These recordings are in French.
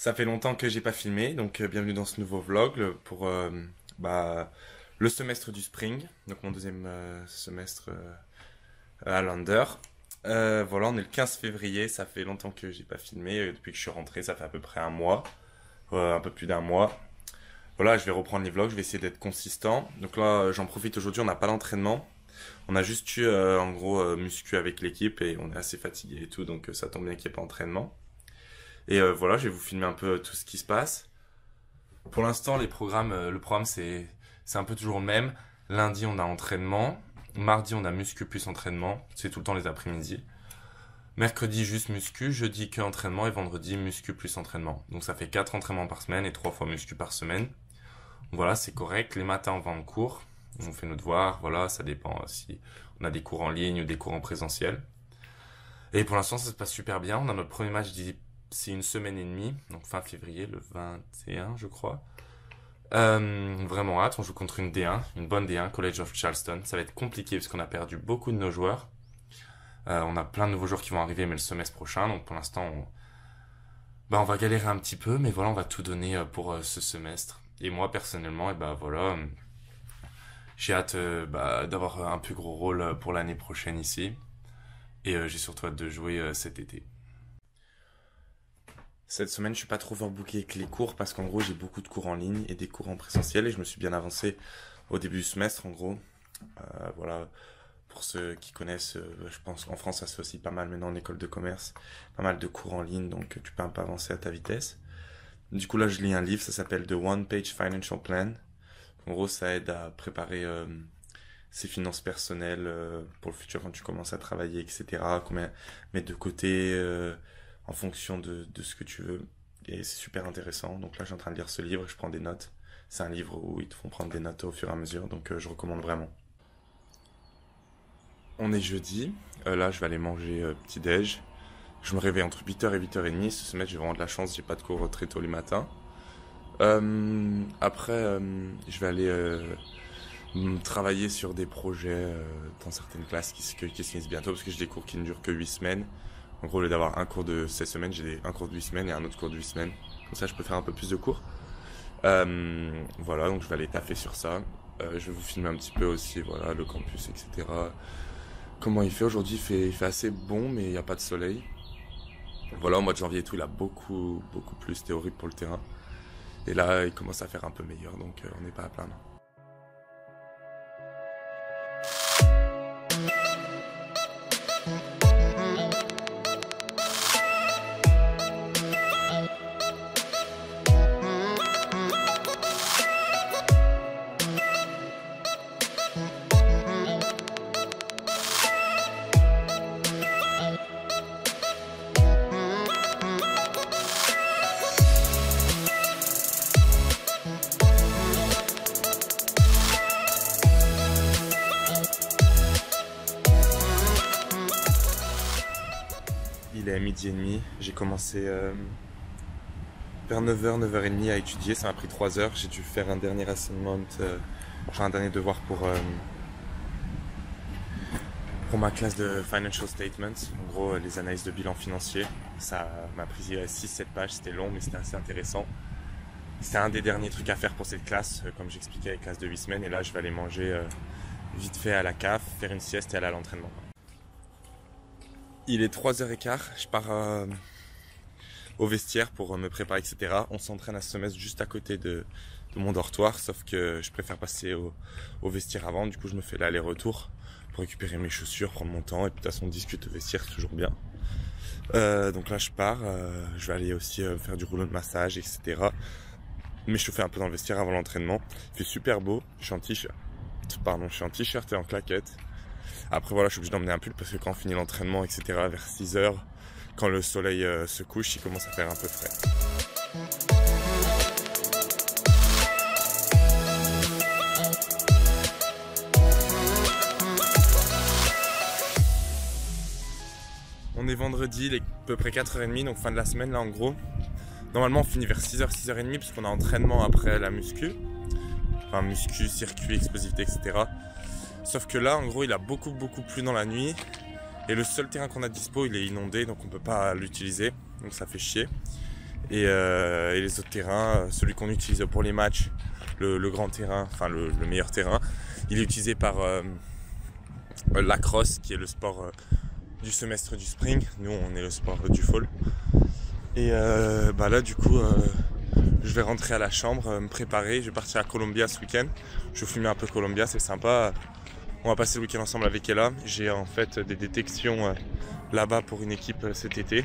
Ça fait longtemps que j'ai pas filmé, donc bienvenue dans ce nouveau vlog pour le semestre du spring, donc mon deuxième semestre à Lander. Voilà, on est le 15 février, ça fait longtemps que j'ai pas filmé, depuis que je suis rentré, ça fait à peu près un mois, un peu plus d'un mois. Voilà, je vais reprendre les vlogs, je vais essayer d'être consistant. Donc là, j'en profite aujourd'hui, on n'a pas d'entraînement. On a juste eu en gros muscu avec l'équipe et on est assez fatigué et tout, donc ça tombe bien qu'il n'y ait pas d'entraînement. Et voilà, je vais vous filmer un peu tout ce qui se passe. Pour l'instant, le programme c'est un peu toujours le même. Lundi, on a entraînement. Mardi, on a muscu plus entraînement. C'est tout le temps les après-midi. Mercredi, juste muscu. Jeudi, que entraînement. Et vendredi, muscu plus entraînement. Donc ça fait 4 entraînements par semaine et 3 fois muscu par semaine. Voilà, c'est correct. Les matins, on va en cours. On fait nos devoirs. Voilà, ça dépend si on a des cours en ligne ou des cours en présentiel. Et pour l'instant, ça se passe super bien. On a notre premier match c'est une semaine et demie, donc fin février, le 21 je crois. Vraiment hâte, on joue contre une D1, une bonne D1, College of Charleston. Ça va être compliqué parce qu'on a perdu beaucoup de nos joueurs. On a plein de nouveaux joueurs qui vont arriver mais le semestre prochain, donc pour l'instant on va galérer un petit peu, mais voilà, on va tout donner pour ce semestre. Et moi personnellement, voilà, j'ai hâte d'avoir un plus gros rôle pour l'année prochaine ici. Et j'ai surtout hâte de jouer cet été. Cette semaine, je suis pas trop overbooké avec les cours parce qu'en gros, j'ai beaucoup de cours en ligne et des cours en présentiel et je me suis bien avancé au début du semestre, en gros. Voilà, pour ceux qui connaissent, je pense qu'en France, ça se fait aussi pas mal maintenant en école de commerce. Pas mal de cours en ligne, donc tu peux un peu avancer à ta vitesse. Du coup, là, je lis un livre, ça s'appelle The One Page Financial Plan. En gros, ça aide à préparer ses finances personnelles pour le futur quand tu commences à travailler, etc. Combien mettre de côté en fonction de ce que tu veux. Et c'est super intéressant. Donc là, je suis en train de lire ce livre et je prends des notes. C'est un livre où ils te font prendre des notes au fur et à mesure, donc je recommande vraiment. On est jeudi. Là, je vais aller manger petit-déj. Je me réveille entre 8h et 8h30. Ce semestre, j'ai vraiment de la chance, j'ai pas de cours très tôt les matins. Après, je vais aller travailler sur des projets dans certaines classes qui se finissent bientôt parce que j'ai des cours qui ne durent que 8 semaines. En gros, au lieu d'avoir un cours de 16 semaines, j'ai un cours de 8 semaines et un autre cours de 8 semaines. Comme ça, je peux faire un peu plus de cours. Voilà, donc je vais aller taffer sur ça. Je vais vous filmer un petit peu aussi, voilà, le campus, etc. Comment il fait aujourd'hui, il fait assez bon, mais il n'y a pas de soleil. Voilà, au mois de janvier et tout, il a beaucoup plus, c'était horrible pour le terrain. Et là, il commence à faire un peu meilleur, donc on n'est pas à plaindre. Il est à midi et demi, j'ai commencé vers 9h, 9h30 à étudier, ça m'a pris 3 heures, j'ai dû faire un dernier assignment, genre un dernier devoir pour ma classe de Financial Statements, en gros les analyses de bilan financier. Ça m'a pris 6-7 pages, c'était long mais c'était assez intéressant. C'était un des derniers trucs à faire pour cette classe, comme j'expliquais avec classe de 8 semaines, et là je vais aller manger vite fait à la CAF, faire une sieste et aller à l'entraînement. Il est 3h15, je pars au vestiaire pour me préparer, etc. On s'entraîne à ce semestre juste à côté de mon dortoir, sauf que je préfère passer au vestiaire avant. Du coup, je me fais l'aller-retour pour récupérer mes chaussures, prendre mon temps. Et puis de toute façon, on discute au vestiaire, c'est toujours bien. Donc là, je pars. Je vais aller aussi faire du rouleau de massage, etc. M'échauffer un peu dans le vestiaire avant l'entraînement. Il fait super beau. Je suis en t-shirt. Je suis en t-shirt et en claquette. Après voilà, je suis obligé d'emmener un pull parce que quand on finit l'entraînement, etc., vers 6h, quand le soleil se couche, il commence à faire un peu frais. On est vendredi, il est à peu près 4h30, donc fin de la semaine là en gros. Normalement on finit vers 6h, 6h30 puisqu'on a entraînement après la muscu. Enfin muscu, circuit, explosivité, etc. Sauf que là, en gros, il a beaucoup plu dans la nuit. Et le seul terrain qu'on a dispo, il est inondé, donc on peut pas l'utiliser. Donc ça fait chier. Et les autres terrains, celui qu'on utilise pour les matchs, le grand terrain, enfin le meilleur terrain, il est utilisé par lacrosse, qui est le sport du semestre du spring. Nous, on est le sport du fall. Et là, du coup, je vais rentrer à la chambre, me préparer. Je vais partir à Colombia ce week-end. Je vais filmer un peu Colombia, c'est sympa. On va passer le week-end ensemble avec Ella. J'ai en fait des détections là-bas pour une équipe cet été,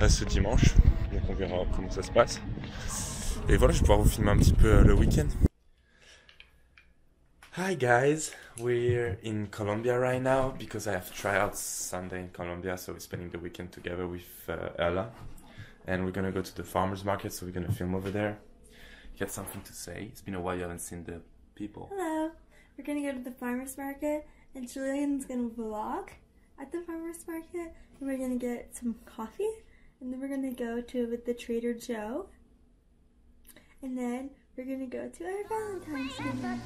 ce dimanche. Donc on verra comment ça se passe. Et voilà, je vais pouvoir vous filmer un petit peu le week-end. Hi guys, we're in Colombia right now because I have tryouts Sunday in Colombia, so we're spending the weekend together with Ella. And we're gonna go to the farmer's market, so we're gonna film over there. You got something to say? It's been a while you haven't seen the people. Hello. We're gonna go to the farmer's market, and Julian's gonna vlog at the farmer's market, and we're gonna get some coffee, and then we're gonna go to the Trader Joe, and then we're gonna go to our Valentine's dinner.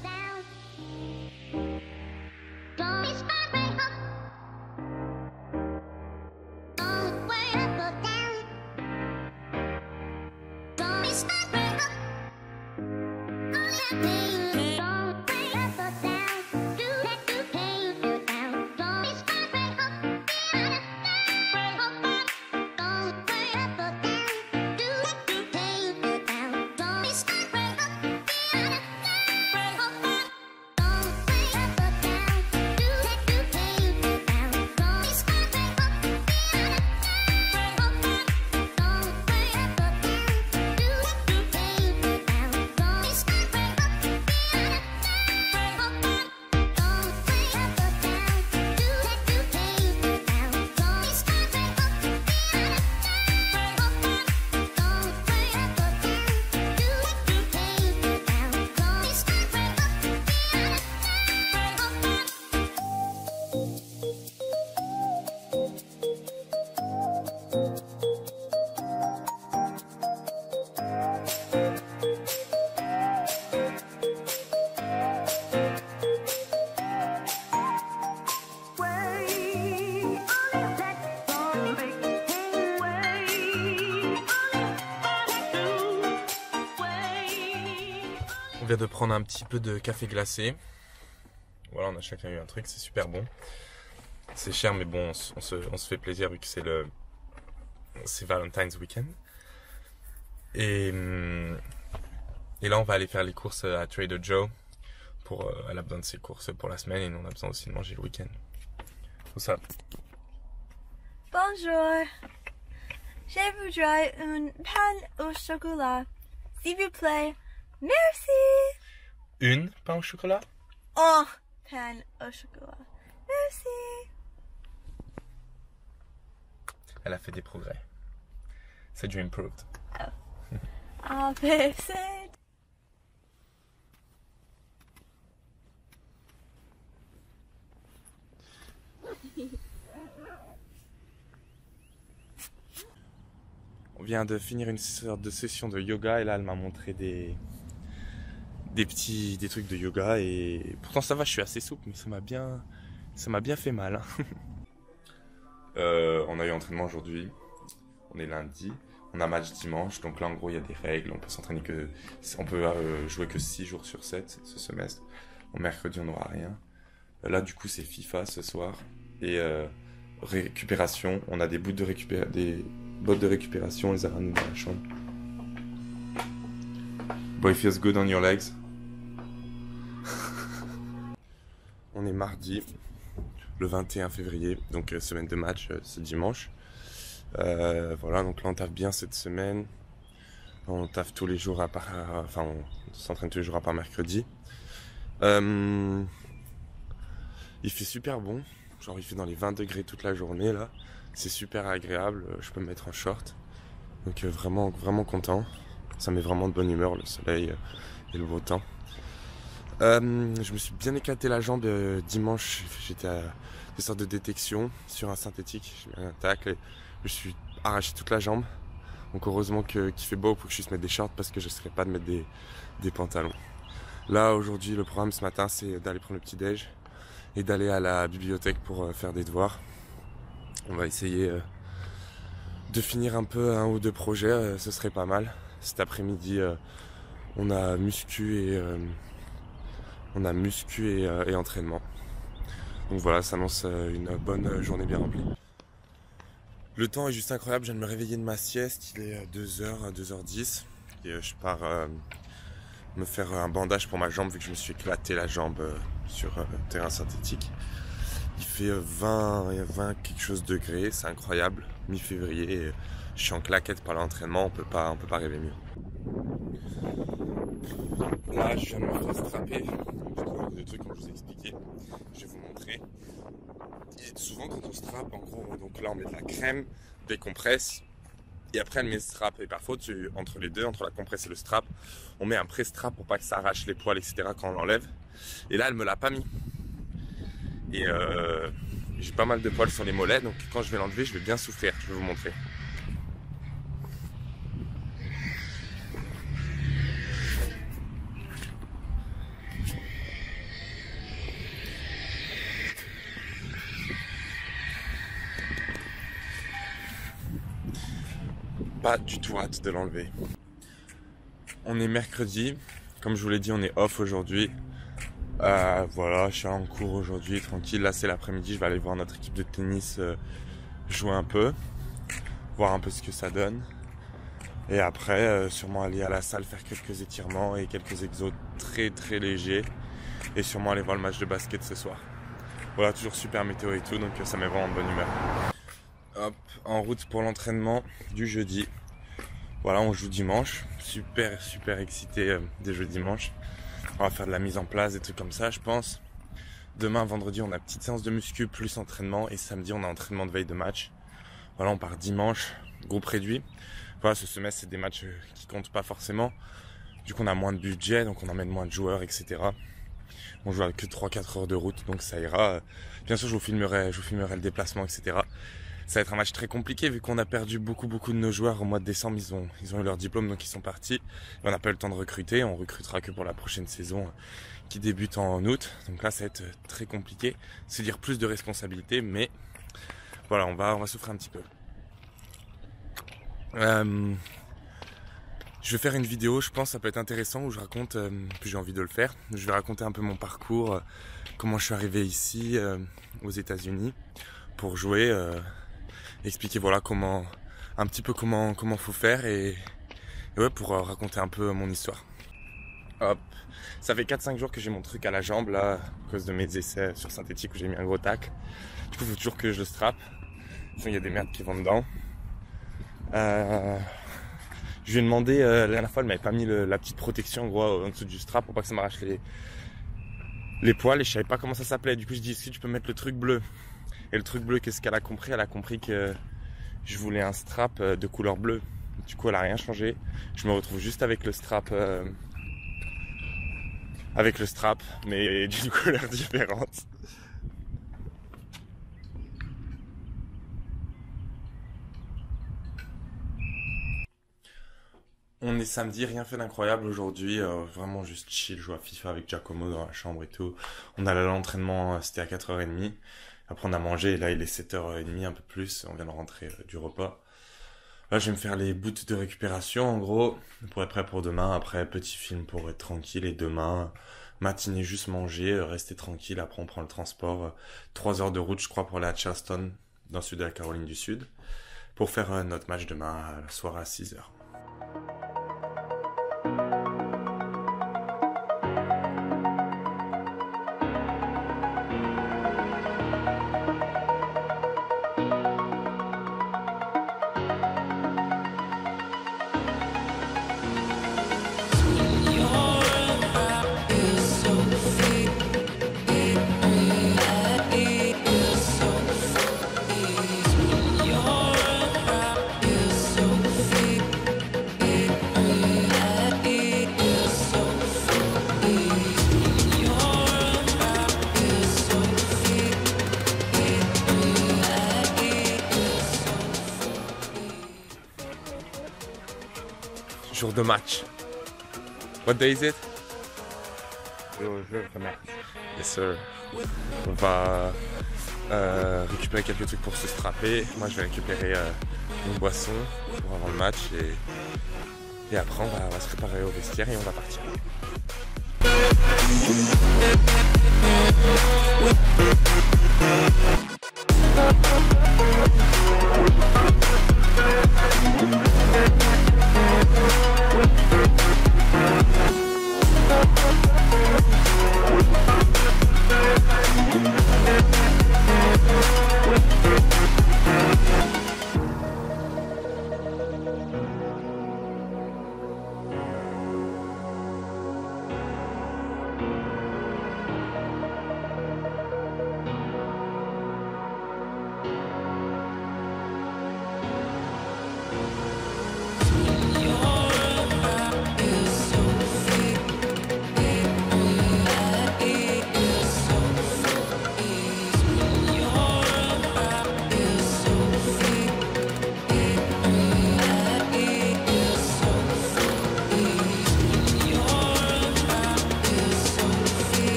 On vient de prendre un petit peu de café glacé. Voilà, on a chacun eu un truc, c'est super bon. C'est cher, mais bon, on se fait plaisir vu que c'est Valentine's Weekend. Et là, on va aller faire les courses à Trader Joe. Elle a besoin de ses courses pour la semaine et nous, on a besoin aussi de manger le week-end. Tout ça. Bonjour. Je voudrais un pain au chocolat. S'il vous plaît. Merci. Une pain au chocolat? Un pain au chocolat. Merci. Elle a fait des progrès. C'est du improved. Oh. Ah, perfect. On vient de finir une sorte de session de yoga et là elle m'a montré des trucs de yoga et pourtant ça va, je suis assez souple mais ça m'a bien fait mal. On a eu entraînement aujourd'hui, on est lundi, on a match dimanche, donc là en gros il y a des règles, on peut jouer que 6 jours sur 7 ce semestre. Au mercredi on n'aura rien. Là du coup c'est FIFA ce soir et récupération, on a des bottes de récupération, on les a ramenées dans la chambre. Boy feels good on your legs. On est mardi, le 21 février, donc semaine de match, c'est dimanche. Voilà, donc là on taffe bien cette semaine. On taffe tous les jours on s'entraîne tous les jours à part mercredi. Il fait super bon, genre il fait dans les 20 degrés toute la journée là. C'est super agréable, je peux me mettre en short. Donc vraiment, vraiment content. Ça met vraiment de bonne humeur, le soleil et le beau temps. Je me suis bien éclaté la jambe dimanche. J'étais à des sortes de détection sur un synthétique. J'ai mis un tacle et je me suis arraché toute la jambe. Donc heureusement qu'il fait beau pour que je puisse mettre des shorts parce que je ne serais pas de mettre des pantalons. Là aujourd'hui le programme ce matin c'est d'aller prendre le petit déj et d'aller à la bibliothèque pour faire des devoirs. On va essayer de finir un peu un ou deux projets, ce serait pas mal. Cet après-midi, on a muscu et entraînement. Donc voilà, ça annonce une bonne journée bien remplie. Le temps est juste incroyable, je viens de me réveiller de ma sieste, il est 2h, 2h10 et je pars me faire un bandage pour ma jambe vu que je me suis éclaté la jambe sur terrain synthétique. Il fait 20 quelque chose degrés, c'est incroyable, mi-février, je suis en claquette par l'entraînement, on peut pas rêver mieux. Là, je viens de me faire strapper, le truc comme je vous ai expliqué, je vais vous montrer. Et souvent quand on strappe, en gros, donc là on met de la crème, décompresse, et après elle met le strap. Et parfois entre les deux, entre la compresse et le strap, on met un pré-strap pour pas que ça arrache les poils, etc. quand on l'enlève. Et là elle me l'a pas mis. Et j'ai pas mal de poils sur les mollets, donc quand je vais l'enlever, je vais bien souffrir, je vais vous montrer. Pas du tout hâte de l'enlever. On est mercredi, comme je vous l'ai dit, on est off aujourd'hui. Voilà, je suis en cours aujourd'hui, tranquille. Là c'est l'après-midi, je vais aller voir notre équipe de tennis jouer un peu, voir un peu ce que ça donne. Et après, sûrement aller à la salle faire quelques étirements et quelques exos très très légers. Et sûrement aller voir le match de basket ce soir. Voilà, toujours super météo et tout, donc ça met vraiment de bonne humeur. Hop, en route pour l'entraînement du jeudi. Voilà, on joue dimanche. Super excité des jeux dimanche. On va faire de la mise en place, des trucs comme ça, je pense. Demain, vendredi, on a petite séance de muscu plus entraînement. Et samedi, on a entraînement de veille de match. Voilà, on part dimanche, groupe réduit. Voilà, ce semestre, c'est des matchs qui comptent pas forcément. Du coup, on a moins de budget, donc on emmène moins de joueurs, etc. On joue avec que 3-4 heures de route, donc ça ira. Bien sûr, je vous filmerai le déplacement, etc. Ça va être un match très compliqué vu qu'on a perdu beaucoup de nos joueurs au mois de décembre. Ils ont eu leur diplôme, donc ils sont partis. Et on n'a pas eu le temps de recruter. On recrutera que pour la prochaine saison qui débute en août. Donc là, ça va être très compliqué. C'est dire plus de responsabilités, mais voilà, on va souffrir un petit peu. Je vais faire une vidéo, je pense que ça peut être intéressant, où je raconte, puis j'ai envie de le faire. Je vais raconter un peu mon parcours, comment je suis arrivé ici, aux États-Unis, pour jouer. Expliquer voilà comment faut faire et ouais, pour raconter un peu mon histoire. Hop, ça fait 4-5 jours que j'ai mon truc à la jambe là, à cause de mes essais sur synthétique où j'ai mis un gros tac. Du coup, il faut toujours que je le strappe. Sinon, il y a des merdes qui vont dedans. Je lui ai demandé, la dernière fois, elle m'avait pas mis la petite protection en gros en dessous du strap pour pas que ça m'arrache les poils et je savais pas comment ça s'appelait. Du coup, je dis, est-ce que tu peux mettre le truc bleu? Et le truc bleu, qu'est-ce qu'elle a compris? Elle a compris que je voulais un strap de couleur bleue. Du coup, elle a rien changé. Je me retrouve juste avec le strap, mais d'une couleur différente. On est samedi, rien fait d'incroyable aujourd'hui, vraiment juste chill, jouer à FIFA avec Giacomo dans la chambre et tout. On allait à l'entraînement, c'était à 4h30. Après on a mangé et là il est 7h30, un peu plus, on vient de rentrer du repas. Là je vais me faire les boots de récupération en gros, pour être prêt pour demain. Après petit film pour être tranquille et demain, matinée juste manger, rester tranquille. Après on prend le transport, 3 heures de route je crois pour aller à Charleston, dans le sud de la Caroline du Sud, pour faire notre match demain soir à 6h. Jour de match. What day is it? Jour de match. Yes sir. On va récupérer quelques trucs pour se strapper. Moi je vais récupérer une boisson pour avant le match et après on va se préparer au vestiaire et on va partir.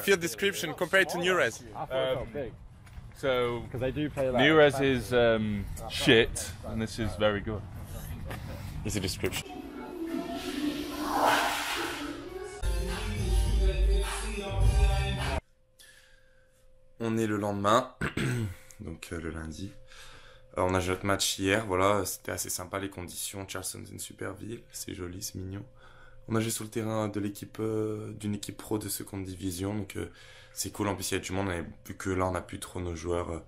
Field description compared to Newres. So because they do play like Newres is shit, and this is very good. It's a description. On est le lendemain, donc le lundi. On a joué notre match hier, voilà, c'était assez sympa les conditions. Charleston c'est une super ville, c'est joli, c'est mignon. On a joué sur le terrain de l'équipe, d'une équipe pro de seconde division, donc c'est cool. En plus il y a du monde, on avait vu que là on n'a plus trop nos joueurs.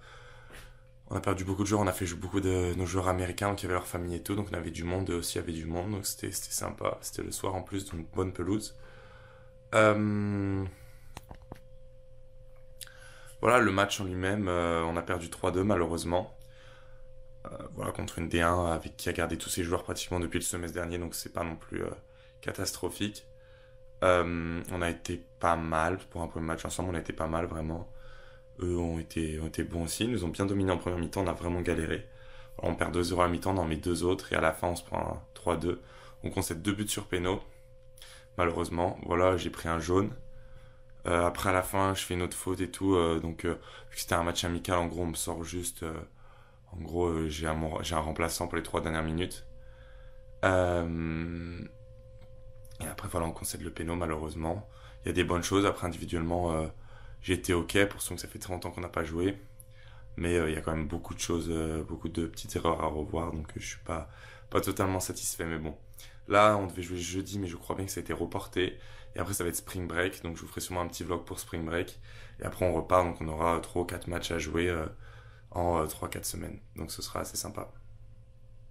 On a perdu beaucoup de joueurs, on a fait jouer beaucoup de nos joueurs américains qui avaient leur famille et tout, donc on avait du monde, eux aussi avaient du monde, donc c'était sympa. C'était le soir en plus, donc bonne pelouse. Voilà, le match en lui-même, on a perdu 3-2 malheureusement. Voilà, contre une D1 avec qui a gardé tous ses joueurs pratiquement depuis le semestre dernier, donc c'est pas non plus catastrophique. On a été pas mal, pour un premier match ensemble, on a été pas mal vraiment. Eux ont été bons aussi, ils nous ont bien dominé en première mi-temps, on a vraiment galéré. Alors, on perd 2-0 à la mi-temps, on en met 2 autres, et à la fin on se prend un 3-2. On concède 2 buts sur péno, malheureusement. Voilà, j'ai pris un jaune. Après à la fin, je fais une autre faute et tout, donc vu que c'était un match amical, en gros on me sort juste... en gros, j'ai un remplaçant pour les 3 dernières minutes. Et après, voilà, on concède le péno, malheureusement. Il y a des bonnes choses. Après, individuellement, j'ai été OK. Pour ceux que ça fait très longtemps qu'on n'a pas joué. Mais il y a quand même beaucoup de choses, beaucoup de petites erreurs à revoir. Donc, je suis pas totalement satisfait. Mais bon, là, on devait jouer jeudi, mais je crois bien que ça a été reporté. Et après, ça va être Spring Break. Donc, je vous ferai sûrement un petit vlog pour Spring Break. Et après, on repart. Donc, on aura 3 ou 4 matchs à jouer en 3-4 semaines. Donc, ce sera assez sympa.